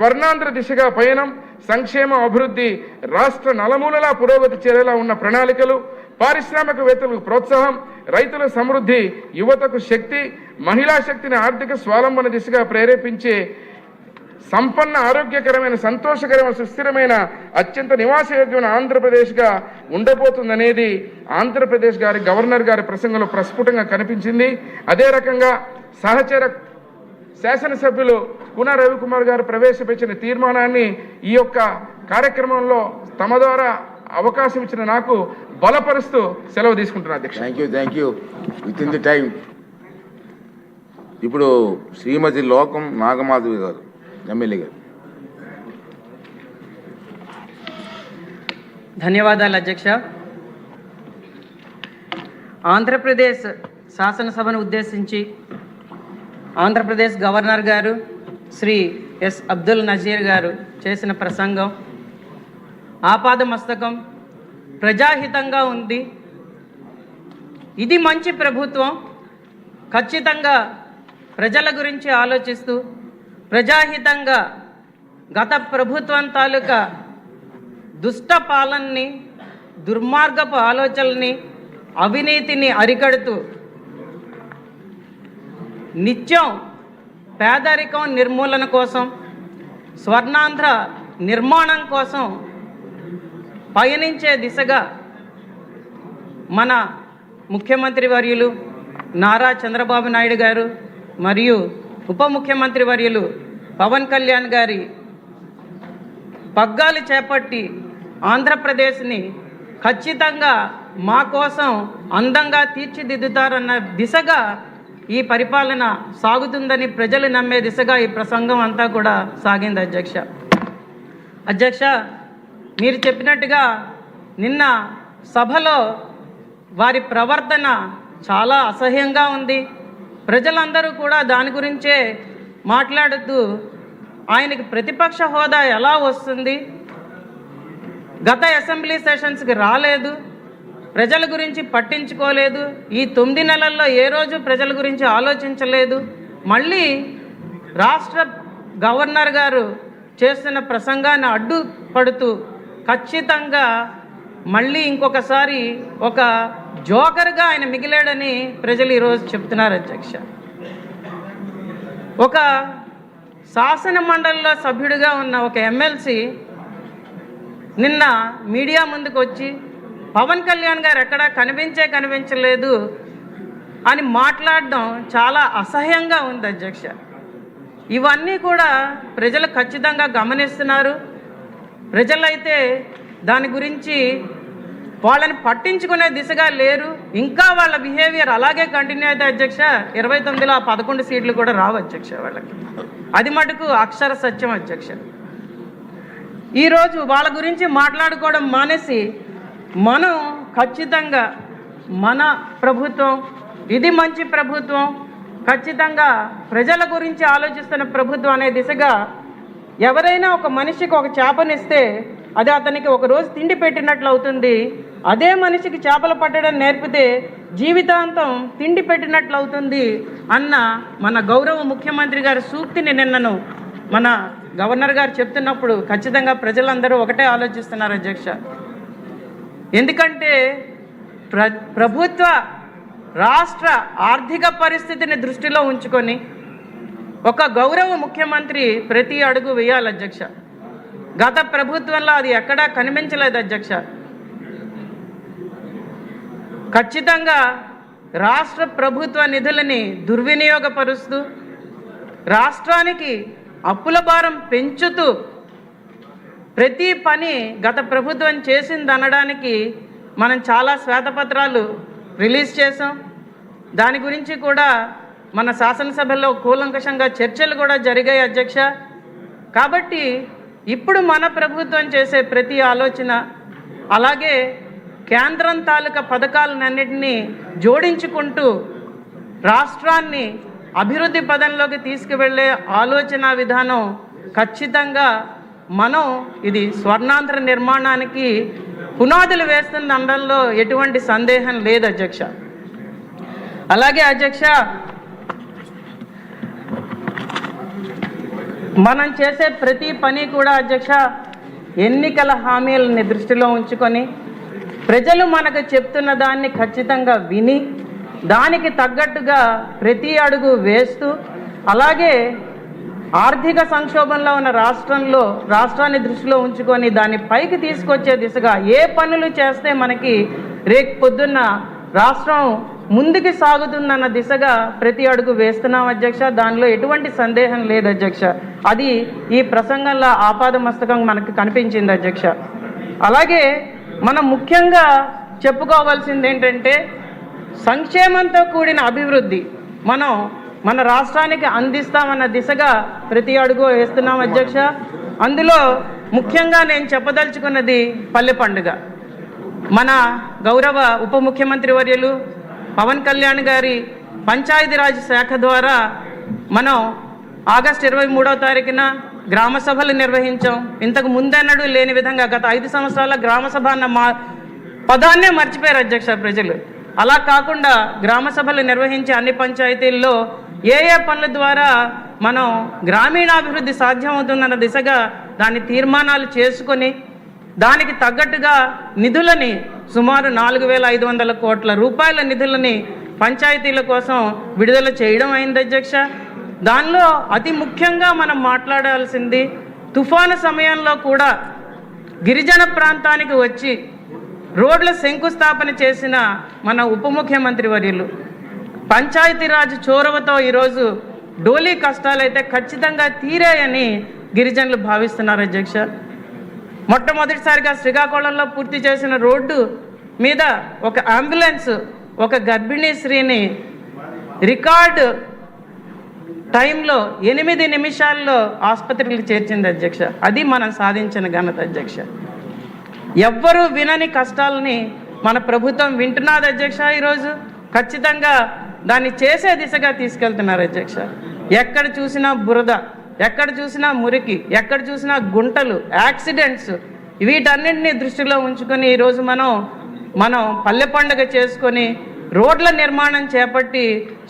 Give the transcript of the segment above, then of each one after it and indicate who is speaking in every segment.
Speaker 1: స్వర్ణాంధ్ర దిశగా పయనం, సంక్షేమ అభివృద్ధి, రాష్ట్ర నలుమూలలా పురోగతి చేరేలా ఉన్న ప్రణాళికలు, పారిశ్రామికవేత్తలకు ప్రోత్సాహం, రైతుల సమృద్ధి, యువతకు శక్తి, మహిళా శక్తిని ఆర్థిక స్వావలంబన దిశగా ప్రేరేపించే సంపన్న, ఆరోగ్యకరమైన, సంతోషకరమైన, సుస్థిరమైన, అత్యంత నివాసయోగ్యమైన ఆంధ్రప్రదేశ్గా ఉండబోతుందనేది ఆంధ్రప్రదేశ్ గవర్నర్ గారి ప్రసంగంలో ప్రస్ఫుటంగా కనిపించింది. అదే రకంగా సహచర శాసనసభ్యులు కూన రవికుమార్ గారు ప్రవేశపెట్టిన తీర్మానాన్ని ఈ యొక్క కార్యక్రమంలో తమ ద్వారా అవకాశం ఇచ్చిన నాకు బలపరుస్తూ సెలవు తీసుకుంటున్నాను అధ్యక్ష.
Speaker 2: Thank you. With in the time ఇప్పుడు శ్రీమతి లోకం నాగమాధవి గారు, ఎమ్మెల్యే గారు.
Speaker 3: ధన్యవాదాలు అధ్యక్ష. ఆంధ్రప్రదేశ్ శాసనసభను ఉద్దేశించి ఆంధ్రప్రదేశ్ గవర్నర్ గారు శ్రీ ఎస్ అబ్దుల్ నజీర్ గారు చేసిన ప్రసంగం ఆపాదమస్తకం, ప్రజాహితంగా ఉంది. ఇది మంచి ప్రభుత్వం, ఖచ్చితంగా ప్రజల గురించి ఆలోచిస్తూ ప్రజాహితంగా గత ప్రభుత్వం తాలూకా దుష్ట పాలనని, దుర్మార్గపు ఆలోచనల్ని, అవినీతిని అరికడుతూ నిత్యం పేదరికం నిర్మూలన కోసం, స్వర్ణాంధ్ర నిర్మాణం కోసం పయనించే దిశగా మన ముఖ్యమంత్రి వర్యులు నారా చంద్రబాబు నాయుడు గారు మరియు ఉప ముఖ్యమంత్రి వర్యులు పవన్ కళ్యాణ్ గారి పగ్గాలు చేపట్టి ఆంధ్రప్రదేశ్ని ఖచ్చితంగా మా కోసం అందంగా తీర్చిదిద్దుతారన్న దిశగా ఈ పరిపాలన సాగుతుందని ప్రజలు నమ్మే దిశగా ఈ ప్రసంగం అంతా కూడా సాగింది అధ్యక్ష. మీరు చెప్పినట్టుగా నిన్న సభలో వారి ప్రవర్తన చాలా అసహ్యంగా ఉంది. ప్రజలందరూ కూడా దాని గురించే మాట్లాడుతూ ఆయనకి ప్రతిపక్ష హోదా ఎలా వస్తుంది, గత అసెంబ్లీ సెషన్స్కి రాలేదు, ప్రజల గురించి పట్టించుకోలేదు, ఈ 9 నెలల్లో ఏ రోజు ప్రజల గురించి ఆలోచించలేదు, మళ్ళీ రాష్ట్ర గవర్నర్ గారు చేస్తున్న ప్రసంగాన్ని అడ్డుపడుతూ ఖచ్చితంగా మళ్ళీ ఇంకొకసారి ఒక జోకర్గా ఆయన మిగిలాడని ప్రజలు ఈరోజు చెప్తున్నారు అధ్యక్ష. ఒక శాసన మండలిలో సభ్యుడిగా ఉన్న ఒక ఎమ్మెల్సీ నిన్న మీడియా ముందుకు వచ్చి పవన్ కళ్యాణ్ గారు ఎక్కడా కనిపించలేదు అని మాట్లాడడం చాలా అసహ్యంగా ఉంది అధ్యక్ష. ఇవన్నీ కూడా ప్రజలు ఖచ్చితంగా గమనిస్తున్నారు. ప్రజలైతే దాని గురించి వాళ్ళని పట్టించుకునే దిశగా లేరు. ఇంకా వాళ్ళ బిహేవియర్ అలాగే కంటిన్యూ అయితే అధ్యక్ష 29లో 11 సీట్లు కూడా రావు అధ్యక్ష వాళ్ళకి. అది మటుకు అక్షర సత్యం అధ్యక్ష. ఈరోజు వాళ్ళ గురించి మాట్లాడుకోవడం మానేసి మనం ఖచ్చితంగా మన ప్రభుత్వం ఇది మంచి ప్రభుత్వం, ఖచ్చితంగా ప్రజల గురించి ఆలోచిస్తున్న ప్రభుత్వం అనే దిశగా ఎవరైనా ఒక మనిషికి ఒక చేపనిస్తే అది అతనికి ఒక రోజు తిండి పెట్టినట్లు అవుతుంది. అదే మనిషికి చేపలు పట్టడం నేర్పితే జీవితాంతం తిండి పెట్టినట్లు అవుతుంది అన్న మన గౌరవ ముఖ్యమంత్రి గారి సూక్తిని నిన్నను మన గవర్నర్ గారు చెప్తున్నప్పుడు ఖచ్చితంగా ప్రజలందరూ ఒకటే ఆలోచిస్తున్నారు అధ్యక్ష. ఎందుకంటే ప్రభుత్వ రాష్ట్ర ఆర్థిక పరిస్థితిని దృష్టిలో ఉంచుకొని ఒక గౌరవ ముఖ్యమంత్రి ప్రతి అడుగు వేయాలి అధ్యక్ష. గత ప్రభుత్వంలో అది ఎక్కడా కనిపించలేదు అధ్యక్ష. ఖచ్చితంగా రాష్ట్ర ప్రభుత్వ నిధులని దుర్వినియోగపరుస్తూ రాష్ట్రానికి అప్పుల భారం పెంచుతూ ప్రతి పని గత ప్రభుత్వం చేసిందనడానికి మనం చాలా శ్వేతపత్రాలు రిలీజ్ చేసాం. దాని గురించి కూడా మన శాసనసభలో కూలంకషంగా చర్చలు కూడా జరిగాయి అధ్యక్ష. కాబట్టి ఇప్పుడు మన ప్రభుత్వం చేసే ప్రతి ఆలోచన, అలాగే కేంద్రం తాలూకా పథకాలన్నింటినీ జోడించుకుంటూ రాష్ట్రాన్ని అభివృద్ధి పదంలోకి తీసుకువెళ్ళే ఆలోచన విధానం ఖచ్చితంగా మనం ఇది స్వర్ణాంధ్ర నిర్మాణానికి పునాదులు వేస్తున్న అనడంలో ఎటువంటి సందేహం లేదు అధ్యక్ష. అలాగే అధ్యక్ష, మనం చేసే ప్రతి పని కూడా అధ్యక్ష ఎన్నికల హామీలని దృష్టిలో ఉంచుకొని ప్రజలు మనకు చెప్తున్న దాన్ని ఖచ్చితంగా విని దానికి తగ్గట్టుగా ప్రతి అడుగు వేస్తూ, అలాగే ఆర్థిక సంక్షోభంలో ఉన్న రాష్ట్రాన్ని దృష్టిలో ఉంచుకొని దాన్ని పైకి తీసుకొచ్చే దిశగా ఏ పనులు చేస్తే మనకి రేపు పొద్దున్న రాష్ట్రం ముందుకు సాగుతుందన్న దిశగా ప్రతి అడుగు వేస్తున్నాం అధ్యక్ష. దానిలో ఎటువంటి సందేహం లేదు అధ్యక్ష. అది ఈ ప్రసంగంలో ఆపాదమస్తకం మనకు కనిపించింది అధ్యక్ష. అలాగే మనం ముఖ్యంగా చెప్పుకోవాల్సింది ఏంటంటే సంక్షేమంతో కూడిన అభివృద్ధి మనం మన రాష్ట్రానికి అందిస్తామన్న దిశగా ప్రతి అడుగు వేస్తున్నాం అధ్యక్ష. అందులో ముఖ్యంగా నేను చెప్పదలుచుకున్నది పల్లె పండుగ. మన గౌరవ ఉప ముఖ్యమంత్రి వర్యులు పవన్ కళ్యాణ్ గారి పంచాయతీరాజ్ శాఖ ద్వారా మనం ఆగస్టు 23వ తారీఖున గ్రామ సభలు నిర్వహించాం. ఇంతకు ముందెన్నడూ లేని విధంగా గత 5 సంవత్సరాల గ్రామ సభ అన్న పదాన్నే మర్చిపోయారు అధ్యక్ష ప్రజలు. అలా కాకుండా గ్రామ సభలు నిర్వహించే అన్ని పంచాయతీల్లో ఏ పనుల ద్వారా మనం గ్రామీణాభివృద్ధి సాధ్యమవుతుందన్న దిశగా దాన్ని తీర్మానాలు చేసుకొని దానికి తగ్గట్టుగా నిధులని సుమారు 4,500 కోట్ల రూపాయల నిధులని పంచాయతీల కోసం విడుదల చేయడం అయింది అధ్యక్ష. దానిలో అతి ముఖ్యంగా మనం మాట్లాడాల్సింది తుఫాను సమయంలో కూడా గిరిజన ప్రాంతానికి వచ్చి రోడ్ల శంకుస్థాపన చేసిన మన ఉప ముఖ్యమంత్రి వర్యులు పంచాయతీరాజ్ చొరవతో ఈరోజు డోలీ కష్టాలైతే ఖచ్చితంగా తీరాయని గిరిజనులు భావిస్తున్నారు అధ్యక్ష. మొట్టమొదటిసారిగా శ్రీకాకుళంలో పూర్తి చేసిన రోడ్డు మీద ఒక అంబులెన్స్ ఒక గర్భిణీ స్త్రీని రికార్డు టైంలో 8 నిమిషాల్లో ఆసుపత్రికి చేర్చింది అధ్యక్ష. అది మనం సాధించిన ఘనత అధ్యక్ష. ఎవ్వరూ వినని కష్టాలని మన ప్రభుత్వం వింటున్నది అధ్యక్ష. ఈరోజు ఖచ్చితంగా దాన్ని చేసే దిశగా తీసుకెళ్తున్నారు అధ్యక్ష. ఎక్కడ చూసినా బురద, ఎక్కడ చూసినా మురికి, ఎక్కడ చూసినా గుంటలు, యాక్సిడెంట్స్, వీటన్నింటినీ దృష్టిలో ఉంచుకొని ఈరోజు మనం పల్లె పండుగ చేసుకొని రోడ్ల నిర్మాణం చేపట్టి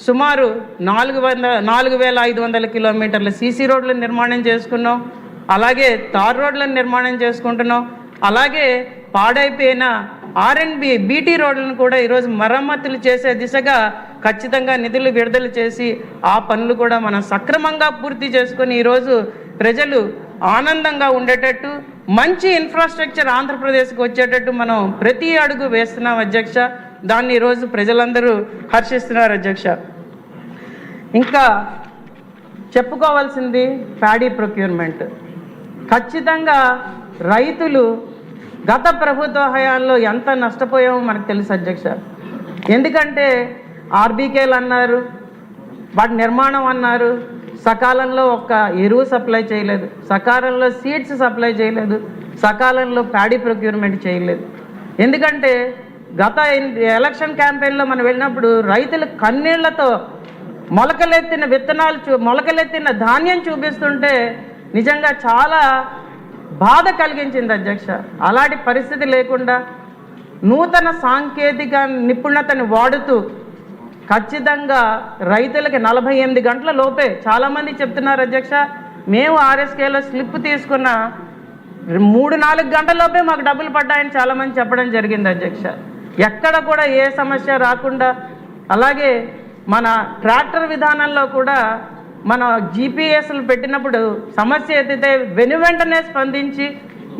Speaker 3: సుమారు 4,500 కిలోమీటర్ల సీసీ రోడ్ల నిర్మాణం చేసుకున్నాం. అలాగే తార్ రోడ్లను నిర్మాణం చేసుకుంటున్నాం. అలాగే పాడైపోయిన R&B బీటీ రోడ్లను కూడా ఈరోజు మరమ్మతులు చేసే దిశగా ఖచ్చితంగా నిధులు విడుదల చేసి ఆ పనులు కూడా మనం సక్రమంగా పూర్తి చేసుకొని ఈరోజు ప్రజలు ఆనందంగా ఉండేటట్టు మంచి ఇన్ఫ్రాస్ట్రక్చర్ ఆంధ్రప్రదేశ్కి వచ్చేటట్టు మనం ప్రతి అడుగు వేస్తున్నాం అధ్యక్ష. దాన్ని ఈరోజు ప్రజలందరూ హర్షిస్తున్నారు అధ్యక్ష. ఇంకా చెప్పుకోవాల్సింది ప్యాడీ ప్రొక్యూర్మెంట్. ఖచ్చితంగా రైతులు గత ప్రభుత్వ హయాంలో ఎంత నష్టపోయామో మనకు తెలుసు అధ్యక్ష. ఎందుకంటే ఆర్బీకేలు అన్నారు, వాటి నిర్మాణం అన్నారు, సకాలంలో ఒక్క ఎరువు సప్లై చేయలేదు, సకాలంలో సీడ్స్ సప్లై చేయలేదు, సకాలంలో ప్యాడీ ప్రొక్యూర్మెంట్ చేయలేదు. ఎందుకంటే గత ఎలక్షన్ క్యాంపెయిన్లో మనం వెళ్ళినప్పుడు రైతులు కన్నీళ్లతో మొలకలెత్తిన విత్తనాలు మొలకలెత్తిన ధాన్యం చూపిస్తుంటే నిజంగా చాలా బాధ కలిగించింది అధ్యక్ష. అలాంటి పరిస్థితి లేకుండా నూతన సాంకేతిక నిపుణతని వాడుతూ ఖచ్చితంగా రైతులకి 48 గంటల లోపే, చాలామంది చెప్తున్నారు అధ్యక్ష, మేము ఆర్ఎస్కేలో స్లిప్ తీసుకున్న 3-4 గంటల లోపే మాకు డబ్బులు పడ్డాయని చాలామంది చెప్పడం జరిగింది అధ్యక్ష. ఎక్కడ కూడా ఏ సమస్య రాకుండా, అలాగే మన ట్రాక్టర్ విధానంలో కూడా మన జీపీఎస్లు పెట్టినప్పుడు సమస్య ఎత్తితే వెంటనే స్పందించి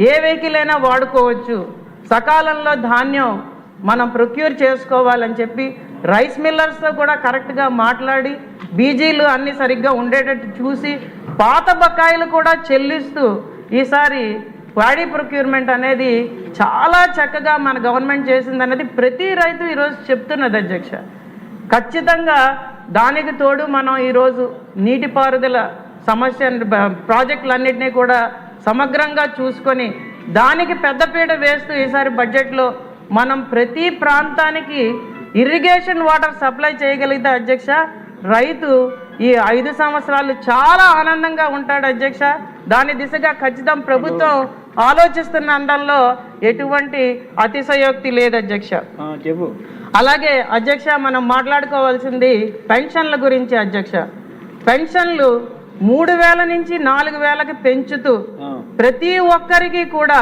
Speaker 3: ఏ వెహికల్ అయినా వాడుకోవచ్చు, సకాలంలో ధాన్యం మనం ప్రొక్యూర్ చేసుకోవాలని చెప్పి రైస్ మిల్లర్స్తో కూడా కరెక్ట్గా మాట్లాడి బీజీలు అన్నీ సరిగ్గా ఉండేటట్టు చూసి పాత బకాయిలు కూడా చెల్లిస్తూ ఈసారి ప్యాడీ ప్రొక్యూర్మెంట్ అనేది చాలా చక్కగా మన గవర్నమెంట్ చేసిందనేది ప్రతి రైతు ఈరోజు చెప్తున్నది అధ్యక్ష. ఖచ్చితంగా దానికి తోడు మనం ఈరోజు నీటిపారుదల సమస్య ప్రాజెక్టులన్నింటినీ కూడా సమగ్రంగా చూసుకొని దానికి పెద్దపీట వేస్తూ ఈసారి బడ్జెట్లో మనం ప్రతి ప్రాంతానికి ఇరిగేషన్ వాటర్ సప్లై చేయగలిగితే అధ్యక్ష రైతు ఈ 5 సంవత్సరాలు చాలా ఆనందంగా ఉంటాడు అధ్యక్ష. దాని దిశగా ఖచ్చితంగా ప్రభుత్వం ఆలోచిస్తున్న అండంలో ఎటువంటి అతిశయోక్తి లేదు అధ్యక్ష. అలాగే అధ్యక్ష మనం మాట్లాడుకోవాల్సింది పెన్షన్ల గురించి అధ్యక్ష. పెన్షన్లు 3,000 నుంచి 4,000కి పెంచుతూ ప్రతి ఒక్కరికి కూడా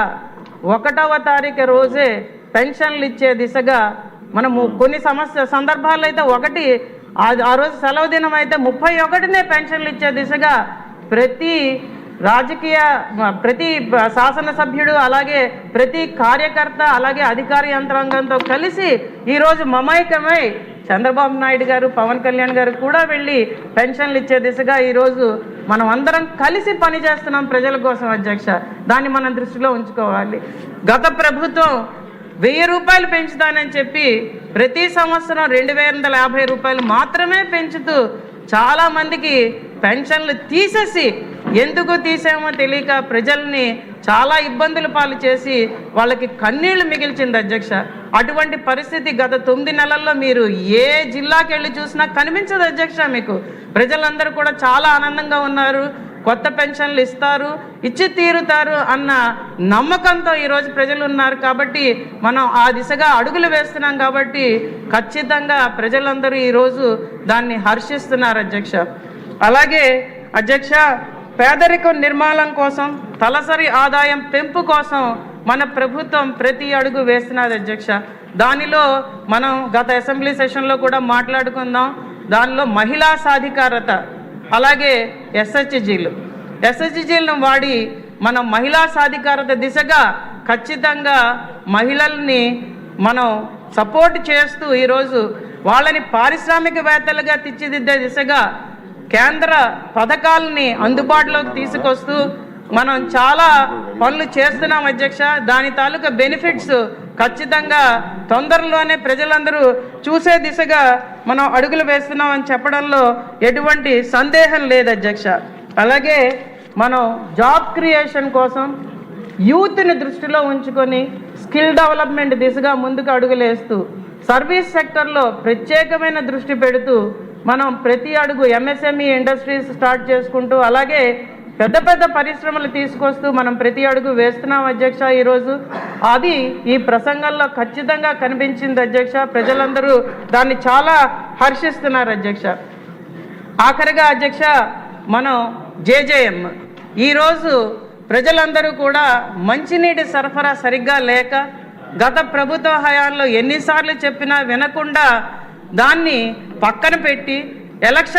Speaker 3: 1వ తారీఖు రోజే పెన్షన్లు ఇచ్చే దిశగా మనము కొన్ని సందర్భాల్లో అయితే ఆ రోజు సెలవు దినం అయితే 31నే పెన్షన్లు ఇచ్చే దిశగా ప్రతి శాసనసభ్యుడు అలాగే ప్రతి కార్యకర్త అలాగే అధికార యంత్రాంగంతో కలిసి ఈరోజు మమైకమై చంద్రబాబు నాయుడు గారు పవన్ కళ్యాణ్ గారు కూడా వెళ్ళి పెన్షన్లు ఇచ్చే దిశగా ఈరోజు మనం అందరం కలిసి పనిచేస్తున్నాం ప్రజల కోసం అధ్యక్ష. దాన్ని మనం దృష్టిలో ఉంచుకోవాలి. గత ప్రభుత్వం 1000 రూపాయలు పెంచుతానని చెప్పి ప్రతి సంవత్సరం 2,250 రూపాయలు మాత్రమే పెంచుతూ చాలామందికి పెన్షన్లు తీసేసి ఎందుకు తీసామో తెలియక ప్రజల్ని చాలా ఇబ్బందులు పాలు చేసి వాళ్ళకి కన్నీళ్లు మిగిల్చింది అధ్యక్ష. అటువంటి పరిస్థితి గత 9 నెలల్లో మీరు ఏ జిల్లాకి వెళ్ళి చూసినా కనిపించదు అధ్యక్ష. మీకు ప్రజలందరూ కూడా చాలా ఆనందంగా ఉన్నారు. కొత్త పెన్షన్లు ఇచ్చి తీరుతారు అన్న నమ్మకంతో ఈరోజు ప్రజలు ఉన్నారు. కాబట్టి మనం ఆ దిశగా అడుగులు వేస్తున్నాం. కాబట్టి ఖచ్చితంగా ప్రజలందరూ ఈరోజు దాన్ని హర్షిస్తున్నారు అధ్యక్ష. అలాగే అధ్యక్ష, పేదరికం నిర్మూలన కోసం తలసరి ఆదాయం పెంపు కోసం మన ప్రభుత్వం ప్రతి అడుగు వేస్తున్నది అధ్యక్ష. దానిలో మనం గత అసెంబ్లీ సెషన్లో కూడా మాట్లాడుకుందాం. దానిలో మహిళా సాధికారత అలాగే ఎస్హెచ్జీలను వాడి మనం మహిళా సాధికారత దిశగా ఖచ్చితంగా మహిళల్ని మనం సపోర్ట్ చేస్తూ ఈరోజు వాళ్ళని పారిశ్రామికవేత్తలుగా తీర్చిదిద్దే దిశగా కేంద్ర పథకాలని అందుబాటులోకి తీసుకొస్తూ మనం చాలా పనులు చేస్తున్నాం అధ్యక్ష. దాని తాలూకా బెనిఫిట్స్ ఖచ్చితంగా తొందరలోనే ప్రజలందరూ చూసే దిశగా మనం అడుగులు వేస్తున్నామని చెప్పడంలో ఎటువంటి సందేహం లేదు అధ్యక్ష. అలాగే మనం జాబ్ క్రియేషన్ కోసం యూత్ని దృష్టిలో ఉంచుకొని స్కిల్ డెవలప్మెంట్ దిశగా ముందుకు అడుగులేస్తూ సర్వీస్ సెక్టర్లో ప్రత్యేకమైన దృష్టి పెడుతూ మనం ప్రతి అడుగు ఎంఎస్ఎంఈ ఇండస్ట్రీస్ స్టార్ట్ చేసుకుంటూ అలాగే పెద్ద పెద్ద పరిశ్రమలు తీసుకొస్తూ మనం ప్రతి అడుగు వేస్తున్నాం అధ్యక్ష. ఈరోజు అది ఈ ప్రసంగంలో ఖచ్చితంగా కనిపించింది అధ్యక్ష. ప్రజలందరూ దాన్ని చాలా హర్షిస్తున్నారు అధ్యక్ష. ఆఖరిగా అధ్యక్ష, మనం జేజేఎం ఈరోజు ప్రజలందరూ కూడా మంచినీటి సరఫరా సరిగ్గా లేక గత ప్రభుత్వ హయాంలో ఎన్నిసార్లు చెప్పినా వినకుండా దాన్ని పక్కన పెట్టి ఎలక్షన్